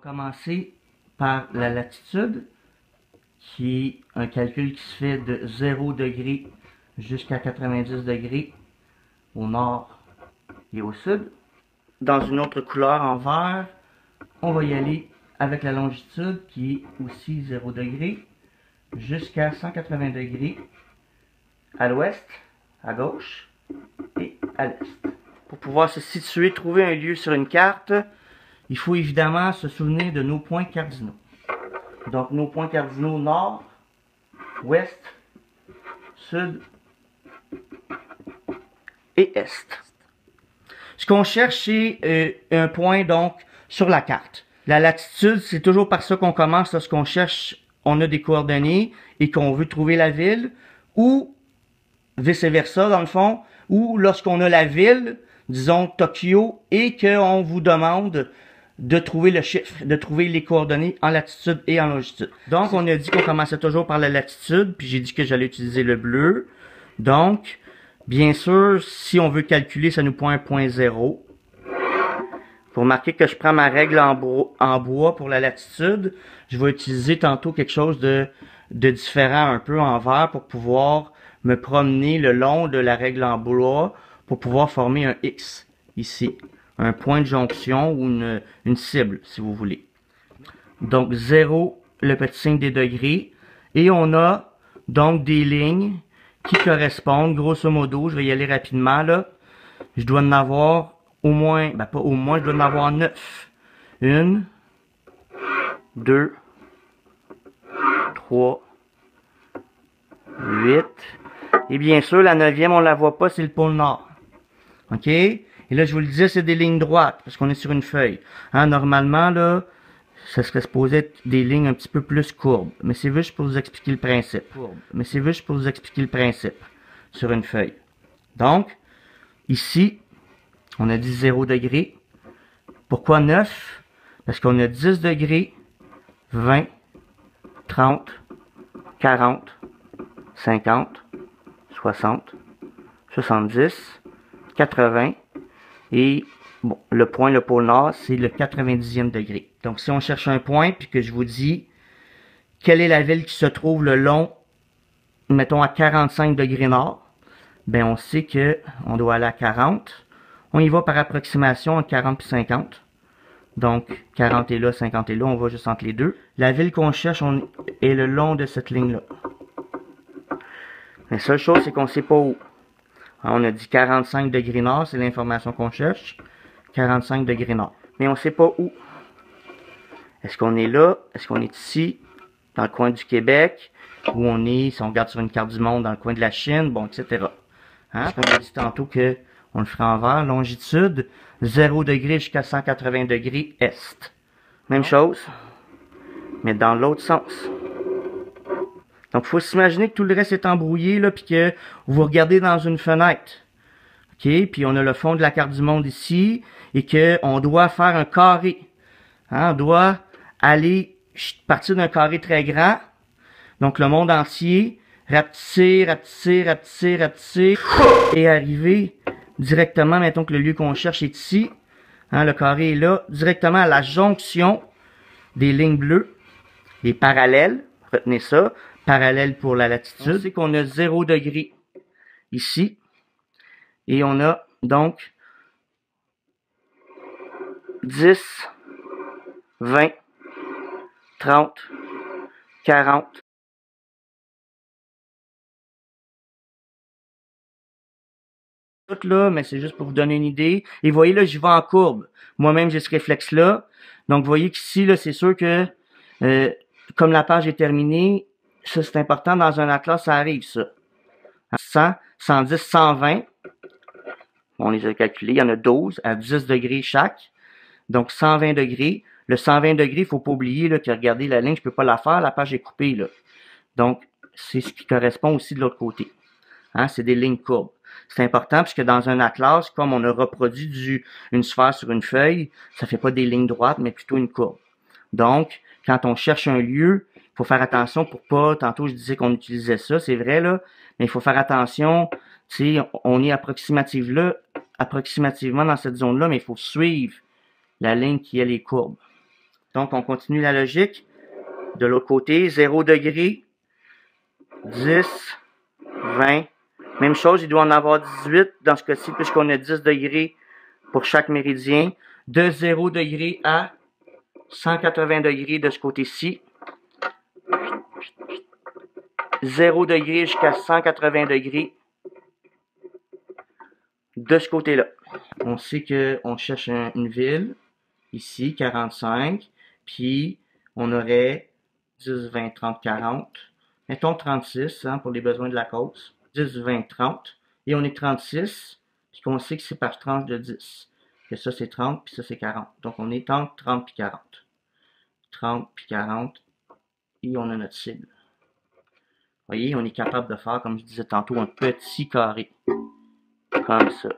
commencer par la latitude, qui est un calcul qui se fait de 0 degré jusqu'à 90 degrés au nord et au sud. Dans une autre couleur en vert, on va y aller avec la longitude qui est aussi 0 degré jusqu'à 180 degrés à l'ouest, à gauche et à l'est. Pour pouvoir se situer, trouver un lieu sur une carte, il faut évidemment se souvenir de nos points cardinaux. Donc nos points cardinaux nord, ouest, sud et est. Ce qu'on cherche, c'est un point donc sur la carte. La latitude, c'est toujours par ça qu'on commence lorsqu'on cherche, on a des coordonnées et qu'on veut trouver la ville, ou vice-versa dans le fond, ou lorsqu'on a la ville, disons Tokyo, et qu'on vous demande de trouver le chiffre, de trouver les coordonnées en latitude et en longitude. Donc on a dit qu'on commençait toujours par la latitude, puis j'ai dit que j'allais utiliser le bleu. Donc, bien sûr, si on veut calculer, ça nous prend un point 0. Pour marquer que je prends ma règle en bois pour la latitude, je vais utiliser tantôt quelque chose de différent un peu en vert pour pouvoir me promener le long de la règle en bois pour pouvoir former un X ici. Un point de jonction ou une cible, si vous voulez. Donc 0, le petit signe des degrés. Et on a donc des lignes qui correspondent, grosso modo, je vais y aller rapidement là. Je dois en avoir au moins, ben pas au moins, je dois en avoir 9. 1, 2, 3, 8. Et bien sûr, la 9e, on la voit pas, c'est le pôle nord. OK? Et là, je vous le disais, c'est des lignes droites, parce qu'on est sur une feuille. Hein, normalement, là, ça serait supposé être des lignes un petit peu plus courbes. Mais c'est juste pour vous expliquer le principe. Sur une feuille. Donc, ici, on a dit 0 degré. Pourquoi 9? Parce qu'on a 10 degrés, 20, 30, 40, 50, 60, 70, 80 et bon, le point, le pôle nord, c'est le 90e degré. Donc si on cherche un point puis que je vous dis quelle est la ville qui se trouve le long, mettons à 45 degrés nord, ben on sait que on doit aller à 40. On y va par approximation entre 40 et 50. Donc 40 est là, 50 est là, on va juste entre les deux. La ville qu'on cherche est le long de cette ligne-là. La seule chose, c'est qu'on ne sait pas où. Alors, on a dit 45 degrés nord, c'est l'information qu'on cherche. 45 degrés nord. Mais on ne sait pas où. Est-ce qu'on est là? Est-ce qu'on est ici? Dans le coin du Québec? Où on est, si on regarde sur une carte du monde, dans le coin de la Chine? Bon, etc. Hein? On a dit tantôt que on le ferait en vert. Longitude, 0 degré jusqu'à 180 degrés est. Même chose, mais dans l'autre sens. Donc, il faut s'imaginer que tout le reste est embrouillé, là, puis que vous regardez dans une fenêtre. OK? Puis on a le fond de la carte du monde ici, et que on doit faire un carré. Hein? On doit aller partir d'un carré très grand. Donc, le monde entier, rapetisser, rapetisser, rapetisser, rapetisser, et arriver directement, mettons que le lieu qu'on cherche est ici. Hein? Le carré est là, directement à la jonction des lignes bleues, des parallèles. Retenez ça. Parallèle pour la latitude. On sait qu'on a 0 degré ici. Et on a donc 10, 20, 30, 40. Tout là, mais c'est juste pour vous donner une idée. Et vous voyez là, j'y vais en courbe. Moi-même, j'ai ce réflexe-là. Donc, vous voyez qu'ici, là, c'est sûr que comme la page est terminée, ça, c'est important, dans un atlas, ça arrive, ça. 100, 110, 120. On les a calculés. Il y en a 12 à 10 degrés chaque. Donc, 120 degrés. Le 120 degrés, il ne faut pas oublier là, que regardez la ligne, je ne peux pas la faire, la page est coupée. Là. Donc, c'est ce qui correspond aussi de l'autre côté. Hein, c'est des lignes courbes. C'est important puisque dans un atlas, comme on a reproduit une sphère sur une feuille, ça ne fait pas des lignes droites, mais plutôt une courbe. Donc, quand on cherche un lieu, il faut faire attention pour pas, tantôt je disais qu'on utilisait ça, c'est vrai là, mais il faut faire attention, tu sais, on est approximativement dans cette zone-là, mais il faut suivre la ligne qui est les courbes. Donc, on continue la logique. De l'autre côté, 0 degré, 10, 20. Même chose, il doit en avoir 18 dans ce cas-ci, puisqu'on a 10 degrés pour chaque méridien. De 0 degré à 180 degrés de ce côté-ci. 0 degré jusqu'à 180 degrés de ce côté-là. On sait qu'on cherche une ville, ici, 45, puis on aurait 10, 20, 30, 40. Mettons 36 hein, pour les besoins de la cause. 10, 20, 30. Et on est 36, puis qu'on sait que c'est par tranche de 10. Que ça c'est 30, puis ça c'est 40. Donc on est entre 30 puis 40. 30 puis 40, et on a notre cible. Vous voyez, on est capable de faire, comme je disais tantôt, un petit carré. Comme ça.